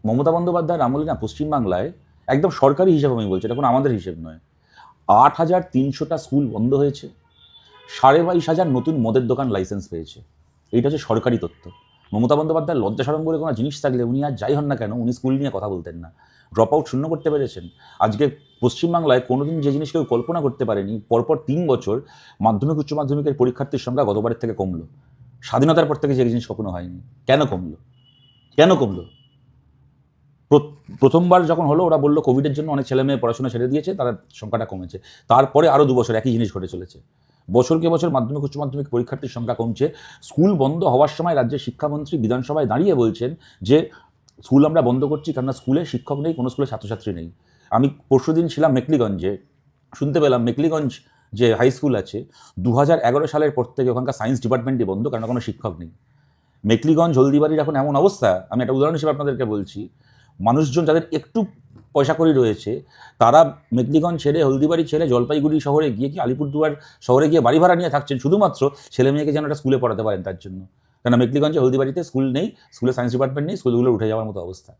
মমতা বন্দ্যোপাধ্যায়ের আমলে না পশ্চিমবাংলায় একদম সরকারি হিসাব আমি বলছি, এটা কোনো আমাদের হিসেব নয়, 8,300টা স্কুল বন্ধ হয়েছে, 22,500 নতুন মদের দোকান লাইসেন্স পেয়েছে। এইটা হচ্ছে সরকারি তথ্য। মমতা বন্দ্যোপাধ্যায় লজ্জা সরম বলে কোনো জিনিস থাকলে উনি আর যাই হন না কেন উনি স্কুল নিয়ে কথা বলতেন না। ড্রপ আউট শূন্য করতে পেরেছেন। আজকে পশ্চিমবাংলায় কোনোদিন যে জিনিস কেউ কল্পনা করতে পারেনি, পরপর 3 বছর মাধ্যমিক উচ্চ মাধ্যমিকের পরীক্ষার্থীর সংখ্যা গতবারের থেকে কমলো। স্বাধীনতার পর থেকে যে জিনিস কখনো হয়নি। কেন কমলো? কেন কমলো? প্রথমবার যখন হলো ওরা বললো কোভিডের জন্য অনেক ছেলে মেয়ে পড়াশোনা ছেড়ে দিয়েছে, তার সংখ্যাটা কমেছে। তারপরে আরও 2 বছর একই জিনিস ঘটে চলেছে। বছরকে বছর মাধ্যমিক উচ্চ মাধ্যমিক পরীক্ষার্থীর সংখ্যা কমছে। স্কুল বন্ধ হওয়ার সময় রাজ্যের শিক্ষামন্ত্রী বিধানসভায় দাঁড়িয়ে বলছেন যে স্কুল আমরা বন্ধ করছি কেননা স্কুলে শিক্ষক নেই, কোনো স্কুলে ছাত্রছাত্রী নেই। আমি পরশুদিন ছিলাম মেকলিগঞ্জে, শুনতে পেলাম মেকলিগঞ্জ যে হাই স্কুল আছে 2011 সালের পর থেকে ওখানকার সায়েন্স ডিপার্টমেন্টই বন্ধ, কেন কোনো শিক্ষক নেই। মেকলিগঞ্জ হলদিবাড়ির এখন এমন অবস্থা, আমি একটা উদাহরণ হিসেবে আপনাদেরকে বলছি, মানুষজন যাদের একটু পয়সা কড়ি রয়েছে তারা মেকলিগঞ্জ ছেড়ে হলদিবাড়ি ছেড়ে জলপাইগুড়ি শহরে গিয়ে কি আলিপুরদুয়ার শহরে গিয়ে বাড়ি ভাড়া নিয়ে থাকছেন শুধুমাত্র ছেলে মেয়েকে যেন একটা স্কুলে পড়াতে পারেন তার জন্য। কেন মেকলিগঞ্জে হলদিবাড়িতে স্কুল নেই, স্কুলে সায়েন্স ডিপার্টমেন্ট নেই, স্কুলগুলো উঠে যাওয়ার মতো অবস্থা।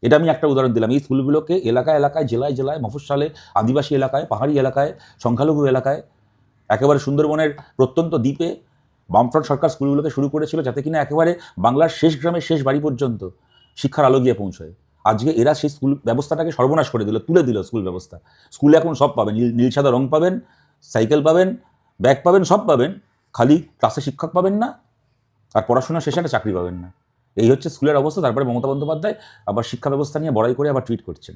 এটা আমি একটা উদাহরণ দিলাম। এই স্কুলগুলোকে এলাকায় এলাকায়, জেলায় জেলায়, মফস্বলে, আদিবাসী এলাকায়, পাহাড়ি এলাকায়, সংখ্যালঘু এলাকায়, একেবারে সুন্দরবনের প্রত্যন্ত দ্বীপে বামফ্রন্ট সরকার স্কুলগুলোকে শুরু করেছিল যাতে কিনা একেবারে বাংলার শেষ গ্রামের শেষ বাড়ি পর্যন্ত শিক্ষার আলো গিয়ে পৌঁছয়। আজকে এরা সেই স্কুল ব্যবস্থাটাকে সর্বনাশ করে দিল, তুলে দিল স্কুল ব্যবস্থা। স্কুলে এখন সব পাবেন, নীল সাদা রং পাবেন, সাইকেল পাবেন, ব্যাগ পাবেন, সব পাবেন, খালি ক্লাসে শিক্ষক পাবেন না, আর পড়াশোনা শেষে একটা চাকরি পাবেন না। এই হচ্ছে স্কুলের অবস্থা। তারপরে মমতা বন্দ্যোপাধ্যায় আবার শিক্ষা ব্যবস্থা নিয়ে বড়াই করে আবার টুইট করছেন।